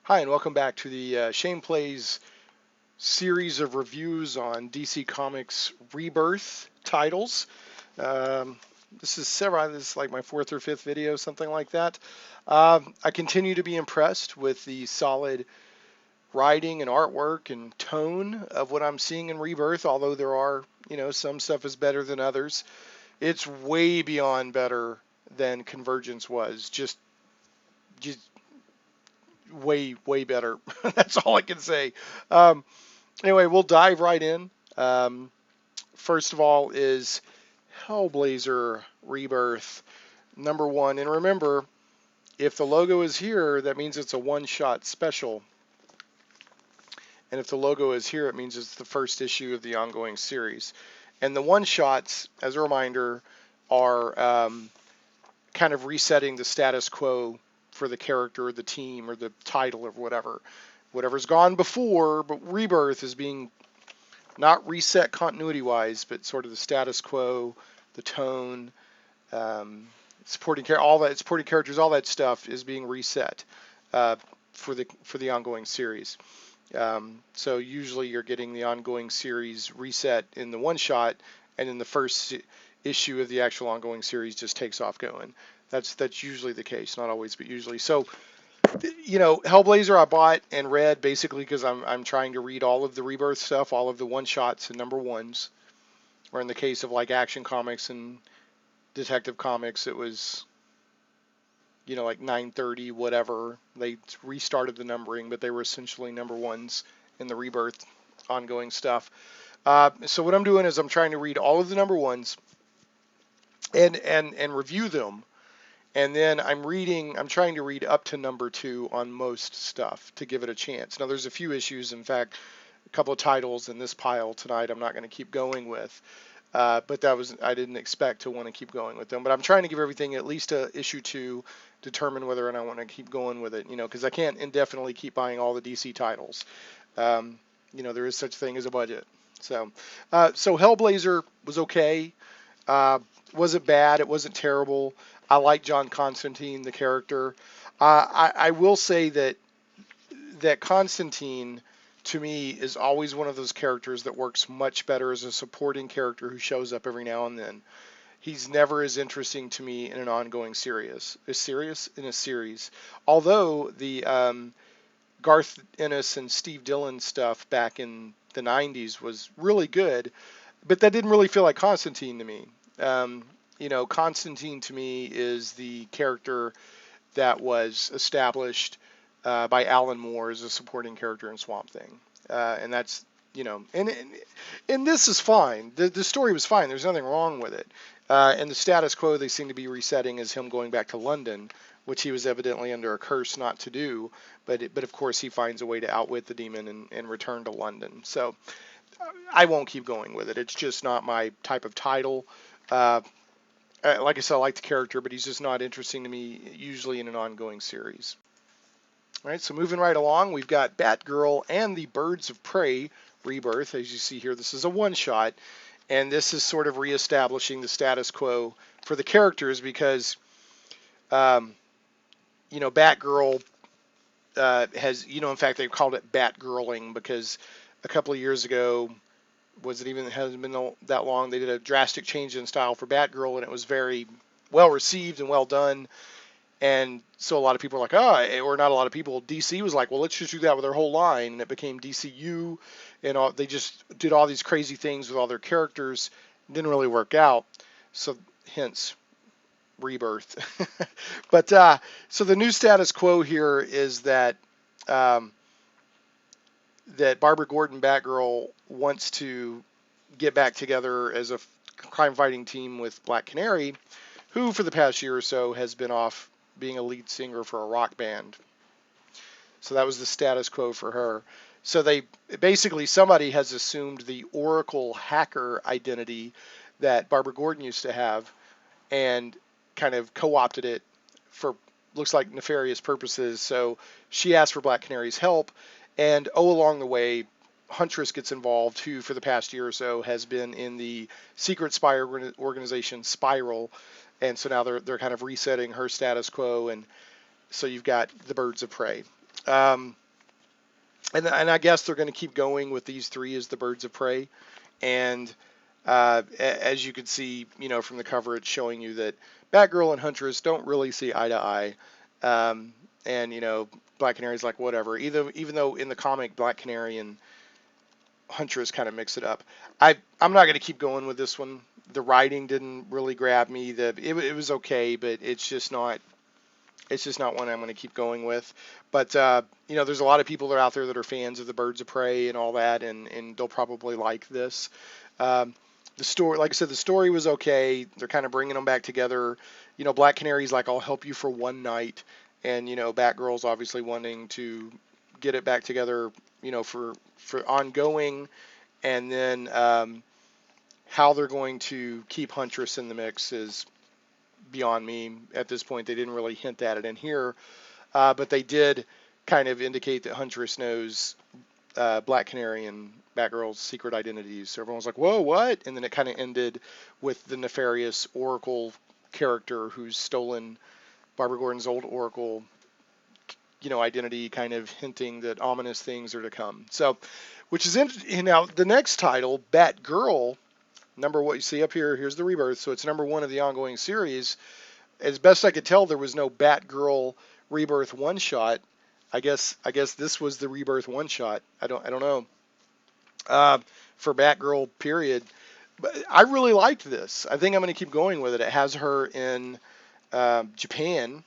Hi, and welcome back to the Shane Plays series of reviews on DC Comics Rebirth titles. Um, this is like my fourth or fifth video, something like that. I continue to be impressed with the solid writing and artwork and tone of what I'm seeing in Rebirth, although there are, some stuff is better than others. It's way beyond better than Convergence was. Just way better. That's all I can say. Um, anyway, we'll dive right in. First of all is Hellblazer Rebirth #1. And remember, if the logo is here, that means it's a one-shot special. And if the logo is here, it means it's the first issue of the ongoing series. And the one-shots, as a reminder, are kind of resetting the status quo for the character or the team or the title or whatever. Whatever's gone before, but Rebirth is being not reset continuity-wise, but sort of the status quo, the tone, supporting characters, all that stuff is being reset for the ongoing series. So usually you're getting the ongoing series reset in the one shot, and then the first issue of the actual ongoing series just takes off going. That's usually the case, not always, but usually. So, Hellblazer I bought and read basically because I'm trying to read all of the Rebirth stuff, all of the one shots and #1s. Or in the case of like Action Comics and Detective Comics, it was like 930 whatever. They restarted the numbering, but they were essentially #1s in the Rebirth ongoing stuff. So what I'm doing is I'm trying to read all of the #1s and review them. And then I'm trying to read up to #2 on most stuff to give it a chance. Now there's a few issues, in fact, a couple of titles in this pile tonight I'm not going to keep going with. But I didn't expect to want to keep going with them. But I'm trying to give everything at least a issue 2, determine whether or not I want to keep going with it, because I can't indefinitely keep buying all the DC titles. There is such a thing as a budget. So Hellblazer was okay. Wasn't bad. It wasn't terrible. I like John Constantine, the character. I will say that Constantine, to me, is always one of those characters that works much better as a supporting character who shows up every now and then. He's never as interesting to me in an ongoing series. Although the Garth Ennis and Steve Dillon stuff back in the 90s was really good, but that didn't really feel like Constantine to me. Constantine to me is the character that was established by Alan Moore as a supporting character in Swamp Thing. And that's, and this is fine. The story was fine. There's nothing wrong with it. And the status quo they seem to be resetting is him going back to London, which he was evidently under a curse not to do. But of course he finds a way to outwit the demon and return to London. So I won't keep going with it. It's just not my type of title. Like I said, I like the character, but he's just not interesting to me usually in an ongoing series. All right, so moving right along, we've got Batgirl and the Birds of Prey Rebirth. As you see here, this is a one-shot, and this is sort of reestablishing the status quo for the characters because, Batgirl has, in fact, they've called it Batgirling because a couple of years ago, hasn't been that long, they did a drastic change in style for Batgirl, and it was very well received and well done. And so a lot of people are like, or not a lot of people, DC was like, well, let's just do that with their whole line. And it became DCU, and they just did all these crazy things with all their characters. It didn't really work out. So hence Rebirth. But so the new status quo here is that that Barbara Gordon Batgirl wants to get back together as a crime-fighting team with Black Canary, who for the past year or so has been off being a lead singer for a rock band. So that was the status quo for her. So somebody has assumed the Oracle hacker identity that Barbara Gordon used to have and kind of co-opted it for, looks like, nefarious purposes. So she asked for Black Canary's help, and along the way, Huntress gets involved, who for the past year or so has been in the secret spy organization Spiral. And so now they're kind of resetting her status quo, and so you've got the Birds of Prey. Um, and I guess they're going to keep going with these three as the birds of prey. And as you can see, from the cover, it's showing you that Batgirl and Huntress don't really see eye to eye. And Black Canary's like whatever. Even though in the comic, Black Canary and Huntress kind of mix it up. I'm not going to keep going with this one. The writing didn't really grab me. It was okay, but it's just not one I'm going to keep going with. But there's a lot of people that are out there that are fans of the Birds of Prey and all that, and they'll probably like this. Um, the story, like I said, the story was okay. They're kind of bringing them back together. Black Canary's like, I'll help you for one night, and Batgirl's obviously wanting to get it back together, for ongoing, and then how they're going to keep Huntress in the mix is beyond me at this point. They didn't really hint at it in here, but they did kind of indicate that Huntress knows Black Canary and Batgirl's secret identities. So everyone was like, whoa, what? And then it kind of ended with the nefarious Oracle character who's stolen Barbara Gordon's old Oracle, identity, kind of hinting that ominous things are to come. So, which is interesting. Now, the next title, Batgirl, what you see up here, here's the Rebirth. So it's number 1 of the ongoing series. As best I could tell, there was no Batgirl Rebirth one shot. I guess this was the Rebirth one shot. I don't know. For Batgirl, period. But I really liked this. I think I'm going to keep going with it. It has her in Japan,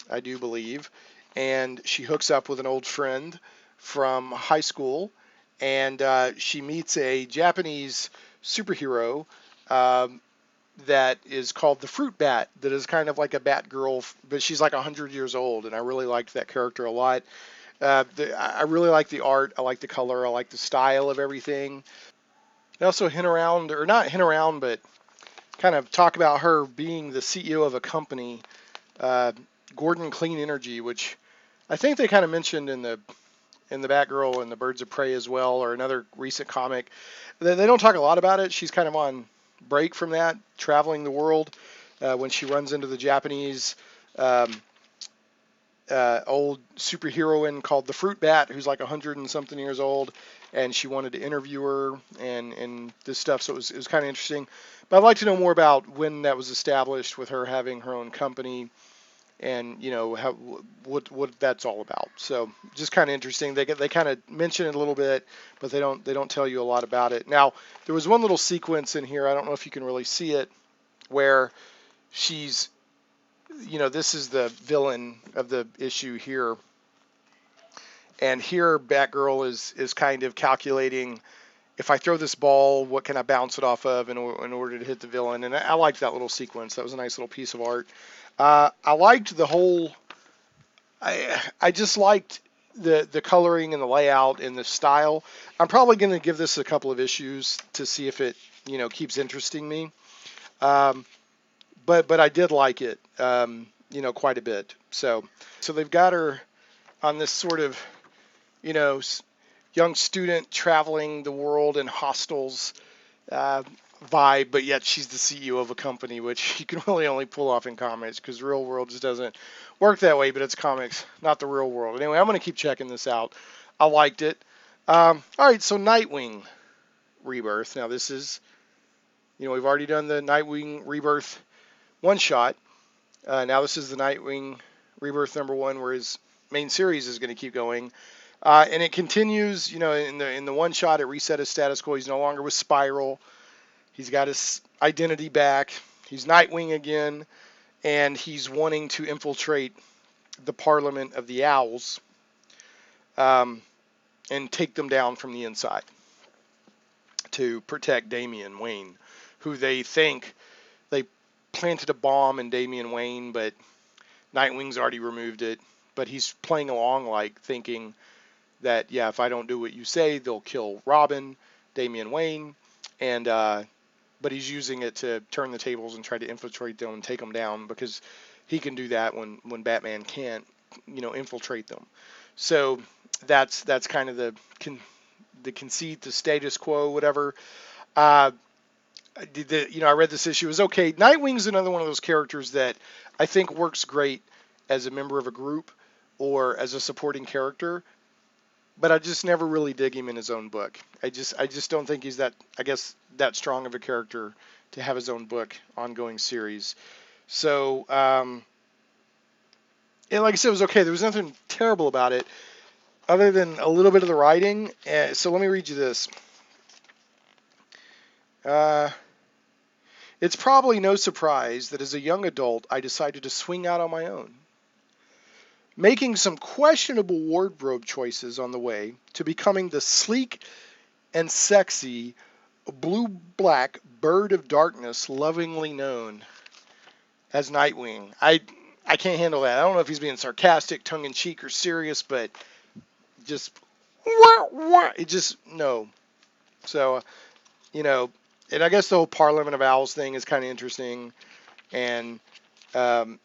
I do believe, and she hooks up with an old friend from high school, and she meets a Japanese superhero that is called the Fruit Bat, that is kind of like a Batgirl, but she's like 100 years old, and I really liked that character a lot. I really like the art, I like the color, I like the style of everything. They also hint around, or not hint around, but kind of talk about her being the CEO of a company, Gordon Clean Energy, which I think they kind of mentioned in the Batgirl and the Birds of Prey as well, or another recent comic. They don't talk a lot about it. She's kind of on break from that, traveling the world, when she runs into the Japanese old superheroine called the Fruit Bat, who's like 100 and something years old, and she wanted to interview her and this stuff. So it was kind of interesting. But I'd like to know more about when that was established with her having her own company, and what that's all about. So just kind of interesting. They kind of mention it a little bit, but they don't tell you a lot about it. Now, there was one little sequence in here, I don't know if you can really see it, where she's, this is the villain of the issue here, and here Batgirl is kind of calculating, if I throw this ball, what can I bounce it off of in order to hit the villain? And I liked that little sequence. That was a nice little piece of art. I liked the whole. I just liked the coloring and the layout and the style. I'm probably going to give this a couple of issues to see if it keeps interesting me. But I did like it quite a bit. So they've got her on this sort of young student traveling the world in hostels vibe, but yet she's the CEO of a company, which you can really only pull off in comics, because real world just doesn't work that way. But it's comics, not the real world. Anyway, I'm going to keep checking this out. I liked it. All right, so Nightwing Rebirth. Now this is, we've already done the Nightwing Rebirth one shot. Now this is the Nightwing Rebirth number 1, where his main series is going to keep going. And it continues, in the one shot, it reset his status quo. He's no longer with Spiral. He's got his identity back. He's Nightwing again, and he's wanting to infiltrate the Parliament of the Owls, and take them down from the inside to protect Damian Wayne, who they think they planted a bomb in Damian Wayne, but Nightwing's already removed it. But he's playing along, like thinking that, yeah, if I don't do what you say, they'll kill Robin, Damian Wayne, and but he's using it to turn the tables and try to infiltrate them and take them down, because he can do that when Batman can't, infiltrate them. So that's kind of the conceit, the status quo, whatever. I read this issue, it was okay. Nightwing's another one of those characters that I think works great as a member of a group, or as a supporting character, but I just never really dig him in his own book. I just don't think he's that strong of a character to have his own book, ongoing series. So, and like I said, it was okay. There was nothing terrible about it, other than a little bit of the writing. So let me read you this. Uh, it's probably no surprise that as a young adult, I decided to swing out on my own, making some questionable wardrobe choices on the way to becoming the sleek and sexy blue-black bird of darkness lovingly known as Nightwing. I can't handle that. I don't know if he's being sarcastic, tongue-in-cheek, or serious, but just it just no. So and I guess the whole Parliament of Owls thing is kind of interesting, and um,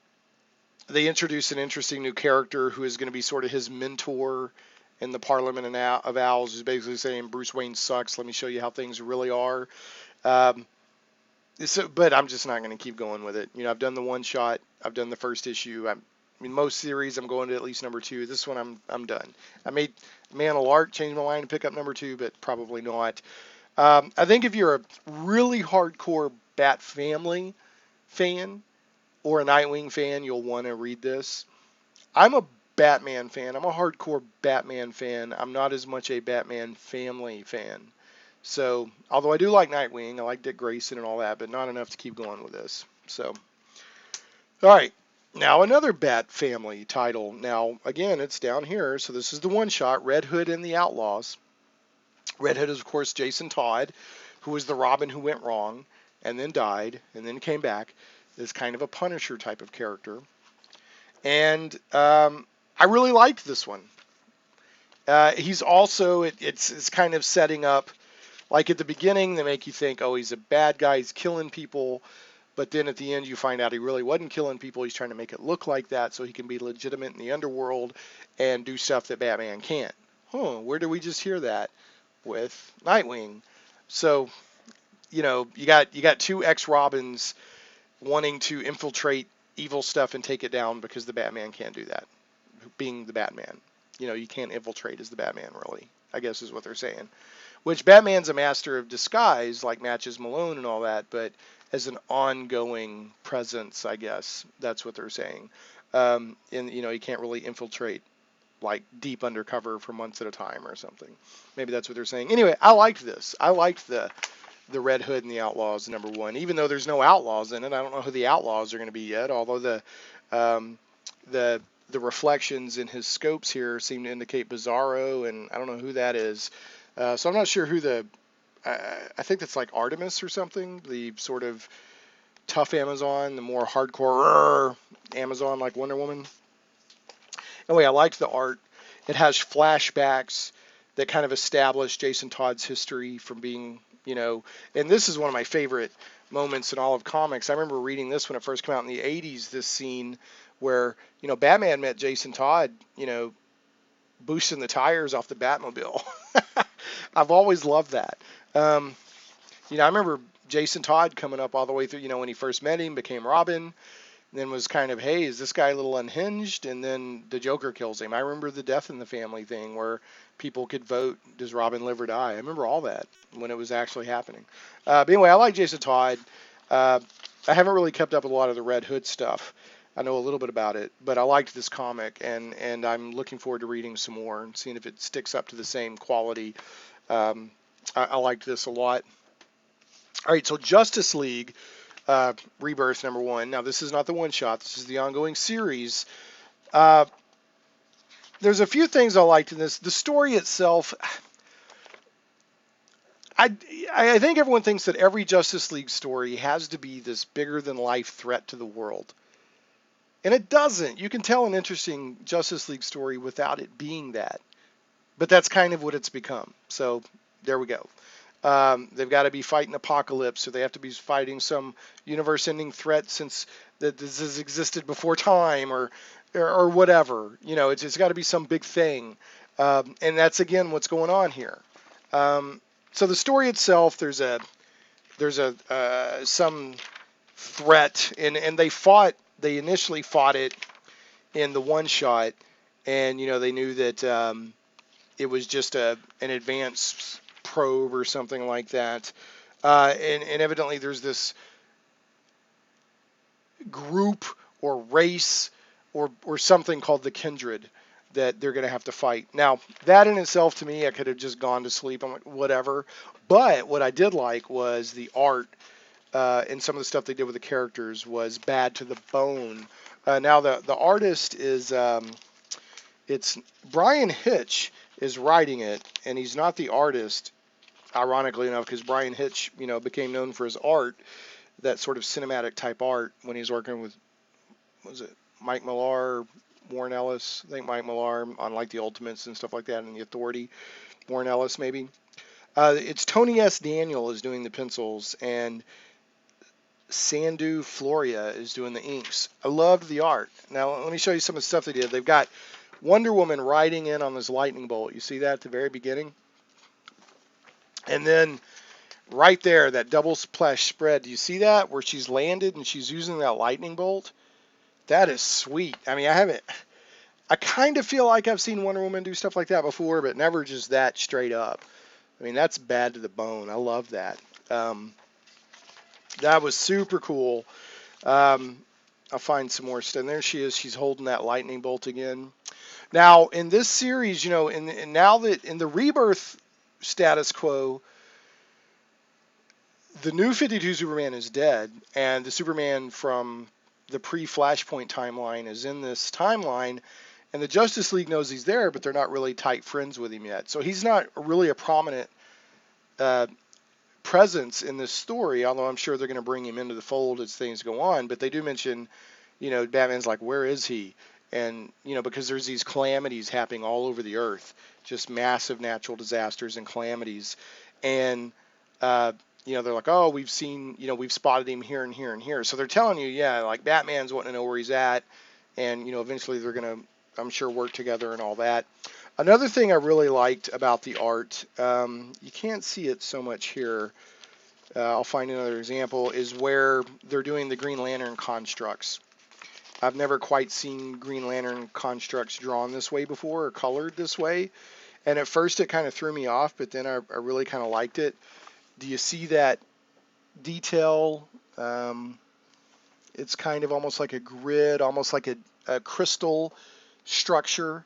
they introduced an interesting new character who is going to be sort of his mentor in the Parliament of Owls, who's basically saying Bruce Wayne sucks. Let me show you how things really are. Um, but I'm just not going to keep going with it. I've done the one shot. I've done the first issue. Most series, I'm going to at least number 2. This one, I'm done. I may on a lark change my mind and pick up number 2, but probably not. I think if you're a really hardcore Bat Family fan or a Nightwing fan, you'll want to read this. I'm a Batman fan. I'm a hardcore Batman fan. I'm not as much a Batman Family fan. So, although I do like Nightwing, I like Dick Grayson and all that, but not enough to keep going with this. So, all right. Now another Bat Family title. Now, again, it's down here. So this is the one shot, Red Hood and the Outlaws. Red Hood is, of course, Jason Todd, who was the Robin who went wrong and then died and then came back. Is kind of a Punisher type of character. And I really liked this one. He's also, it's kind of setting up, like at the beginning, they make you think, oh, he's a bad guy, he's killing people. But then at the end, you find out he really wasn't killing people. He's trying to make it look like that so he can be legitimate in the underworld and do stuff that Batman can't. Where did we just hear that? With Nightwing. So, you got 2 ex-Robins wanting to infiltrate evil stuff and take it down because the Batman can't do that. Being the Batman. You can't infiltrate as the Batman, really, I guess is what they're saying. Which Batman's a master of disguise, like Matches Malone and all that, but as an ongoing presence, I guess that's what they're saying. And he can't really infiltrate like deep undercover for months at a time or something. Maybe that's what they're saying. Anyway, I liked this. I liked the Red Hood and the Outlaws number 1, even though there's no Outlaws in it. I don't know who the Outlaws are going to be yet, although the reflections in his scopes here seem to indicate Bizarro, and I don't know who that is. So I'm not sure who I think that's like Artemis or something, the sort of tough Amazon, the more hardcore Amazon like Wonder Woman. Anyway, I liked the art. It has flashbacks that kind of establish Jason Todd's history from being, and this is one of my favorite moments in all of comics. I remember reading this when it first came out in the 80s, this scene where, Batman met Jason Todd, boosting the tires off the Batmobile. I've always loved that. I remember Jason Todd coming up all the way through, when he first met him, became Robin, then was kind of, hey, is this guy a little unhinged? And then the Joker kills him. I remember the Death in the Family thing where people could vote, does Robin live or die? I remember all that when it was actually happening. But anyway, I like Jason Todd. I haven't really kept up with a lot of the Red Hood stuff. I know a little bit about it, but I liked this comic, and I'm looking forward to reading some more and seeing if it sticks up to the same quality. I liked this a lot. All right, so Justice League Rebirth number 1. Now, this is not the one shot. This is the ongoing series. There's a few things I liked in this. The story itself, I think everyone thinks that every Justice League story has to be this bigger-than-life threat to the world. And it doesn't. You can tell an interesting Justice League story without it being that. But that's kind of what it's become. So there we go. They've got to be fighting Apocalypse, or they have to be fighting some universe-ending threat since that this has existed before time, or whatever. It's got to be some big thing. And that's, again, what's going on here. So the story itself, there's some threat, and they initially fought it in the one shot, and they knew that it was just an advanced probe or something like that. And evidently there's this group or race or something called the Kindred that they're going to have to fight. Now, that in itself, to me, I could have just gone to sleep. I'm like, whatever. But what I did like was the art, and some of the stuff they did with the characters was bad to the bone. Now, the artist is, it's Brian Hitch is writing it, and he's not the artist, ironically enough, because Brian Hitch, became known for his art, that sort of cinematic type art when he's working with, what was it, Mike Millar, Warren Ellis? I think Mike Millar on like the Ultimates and stuff like that, and the Authority. Warren Ellis maybe. It's Tony S. Daniel is doing the pencils, and Sandu Floria is doing the inks. I loved the art. Now let me show you some of the stuff they did. They've got Wonder Woman riding in on this lightning bolt. You see that at the very beginning? And then right there, that double splash spread. Do you see that? Where she's landed and she's using that lightning bolt? That is sweet. I mean, I kind of feel like I've seen Wonder Woman do stuff like that before, but never just that straight up. I mean, that's bad to the bone. I love that. That was super cool. I'll find some more stuff. And there she is. She's holding that lightning bolt again. Now, in this series, now that in the Rebirth status quo, the new 52 Superman is dead, and the Superman from the pre-Flashpoint timeline is in this timeline, and the Justice League knows he's there, but they're not really tight friends with him yet. So he's not really a prominent presence in this story, although I'm sure they're going to bring him into the fold as things go on. But they do mention, Batman's like, where is he? And, because there's these calamities happening all over the earth, just massive natural disasters and calamities. And, they're like, oh, we've seen, we've spotted him here and here and here. So they're telling you, yeah, like Batman's wanting to know where he's at. And, eventually they're going to, I'm sure, work together and all that. Another thing I really liked about the art, you can't see it so much here. I'll find another example, is where they're doing the Green Lantern constructs. I've never quite seen Green Lantern constructs drawn this way before or colored this way. And at first it kind of threw me off, but then I really kind of liked it. Do you see that detail? It's kind of almost like a grid, almost like a crystal structure.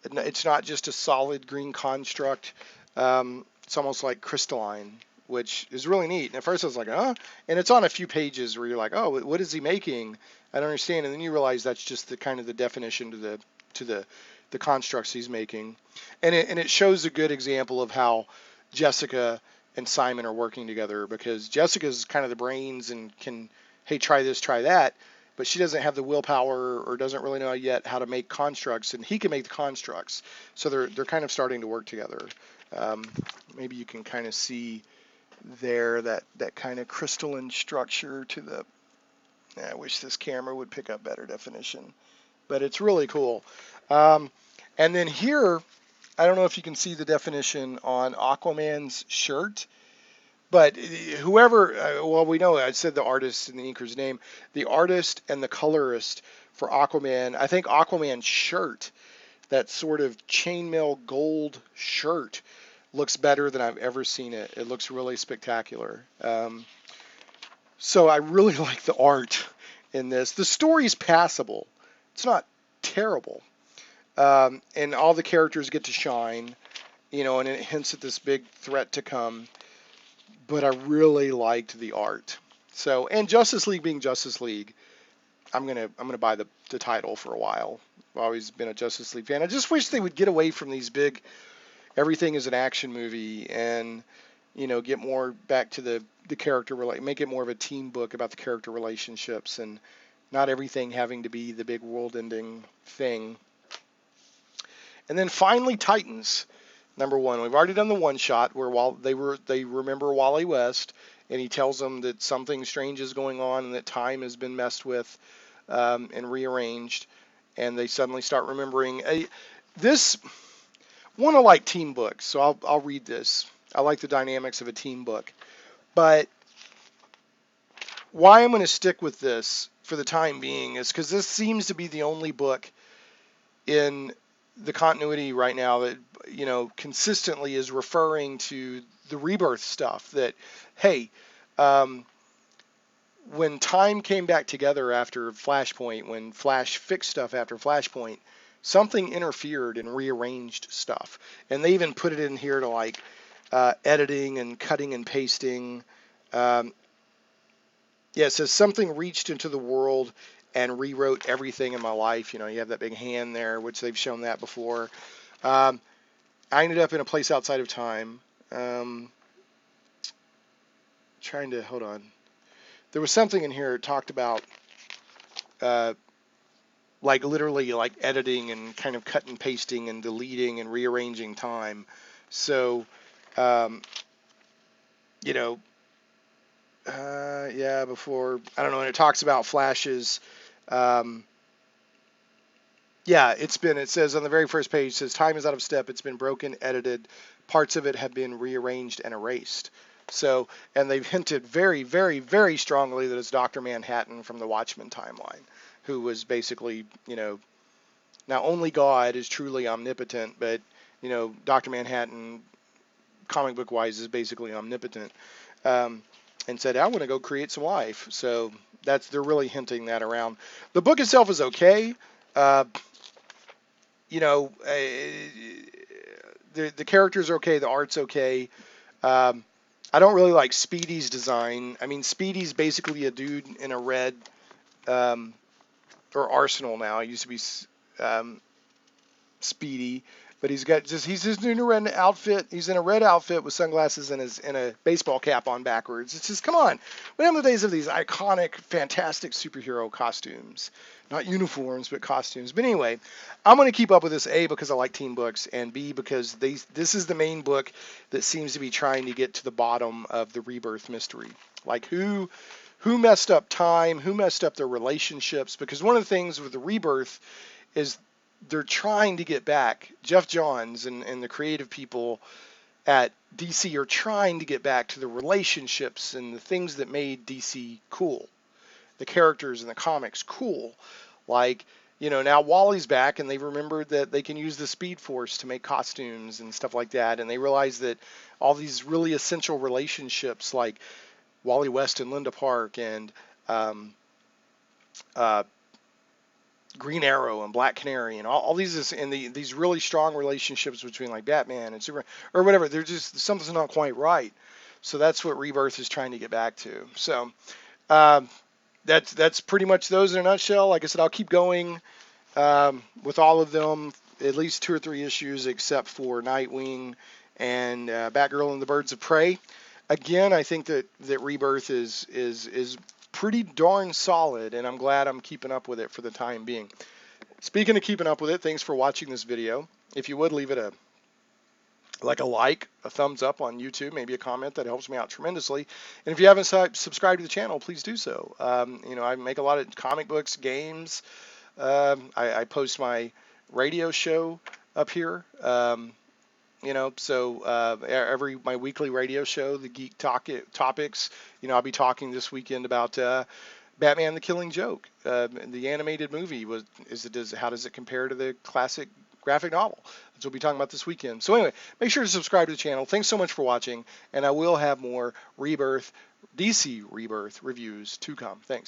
It's not just a solid green construct. It's almost like crystalline, which is really neat. And at first I was like, huh? And it's on a few pages where you're like, oh, what is he making? I don't understand. And then you realize that's just the kind of the definition to the constructs he's making. And it shows a good example of how Jessica and Simon are working together, because Jessica's kind of the brains and can, hey, try this, try that. But she doesn't have the willpower or doesn't really know yet how to make constructs, and he can make the constructs. So they're kind of starting to work together. Maybe you can kind of see there that kind of crystalline structure to the. I wish this camera would pick up better definition, but it's really cool. And then here, I don't know if you can see the definition on Aquaman's shirt. But whoever, well, we know, I said the artist and the inker's name, the artist and the colorist for Aquaman, I think Aquaman's shirt, that sort of chainmail gold shirt, looks better than I've ever seen it. It looks really spectacular. So I really like the art in this. The story's passable. It's not terrible. And all the characters get to shine, and it hints at this big threat to come. But I really liked the art. So, and Justice League being Justice League, I'm gonna buy the title for a while. I've always been a Justice League fan. I just wish they would get away from these big, everything is an action movie, and get more back to the character, make it more of a team book about the character relationships, and not everything having to be the big world-ending thing. And then finally, Titans. Number one, we've already done the one shot where they remember Wally West, and he tells them that something strange is going on and that time has been messed with and rearranged, and they suddenly start remembering. This one I like team books, so I'll read this. I like the dynamics of a team book, but why I'm going to stick with this for the time being is because this seems to be the only book in the continuity right now that, you know, consistently is referring to the Rebirth stuff. That, hey, um, when time came back together after Flashpoint, when Flash fixed stuff after Flashpoint, something interfered and rearranged stuff. And they even put it in here to like editing and cutting and pasting. Um, yeah, it says something reached into the world and rewrote everything in my life. You know, you have that big hand there, which they've shown that before. Um, I ended up in a place outside of time. Trying to, hold on. There was something in here that talked about uh, like literally like editing and kind of cut and pasting and deleting and rearranging time. So, um, you know, yeah, before, I don't know, and it talks about Flash's, um, yeah, it says on the very first page, it says time is out of step, it's been broken, edited, parts of it have been rearranged and erased. So, and they've hinted very, very, very strongly that it's Dr. Manhattan from the Watchmen timeline, who was basically, you know, now only God is truly omnipotent, but, you know, Dr. Manhattan, comic book wise, is basically omnipotent, and said, I want to go create some life. So they're really hinting that around. The book itself is okay. Uh, you know, the characters are okay, the art's okay. Um, I don't really like Speedy's design. I mean, Speedy's basically a dude in a red, or Arsenal now. It used to be um, Speedy, but he's just in a red outfit. He's in a red outfit with sunglasses and a baseball cap on backwards. It's just, come on. When the days of these iconic, fantastic superhero costumes, not uniforms, but costumes. But anyway, I'm going to keep up with this, A, because I like teen books, and B, because this is the main book that seems to be trying to get to the bottom of the Rebirth mystery. Like who messed up time, who messed up their relationships, because one of the things with the Rebirth is they're trying to get back. Jeff Johns and the creative people at DC are trying to get back to the relationships and the things that made DC cool, the characters in the comics cool. Like, you know, now Wally's back and they remembered that they can use the Speed Force to make costumes and stuff like that. And they realize that all these really essential relationships like Wally West and Linda Park and uh, Green Arrow and Black Canary and all these and these really strong relationships between like Batman and Superman or whatever, they're just, something's not quite right. So that's what Rebirth is trying to get back to. So um, that's pretty much those in a nutshell. Like I said, I'll keep going with all of them, at least 2 or 3 issues, except for Nightwing and Batgirl and the Birds of Prey. Again, I think that Rebirth is pretty darn solid, and I'm glad I'm keeping up with it for the time being. Speaking of keeping up with it, thanks for watching this video. If you would, leave it a like, a thumbs up on YouTube, maybe a comment. That helps me out tremendously. And if you haven't subscribed to the channel, please do so. You know, I make a lot of comic books, games. I post my radio show up here. You know, so my weekly radio show, the Geek Topics, you know, I'll be talking this weekend about Batman: The Killing Joke. The animated movie how does it compare to the classic graphic novel? That's what we'll be talking about this weekend. So anyway, make sure to subscribe to the channel. Thanks so much for watching, and I will have more DC Rebirth reviews to come. Thanks.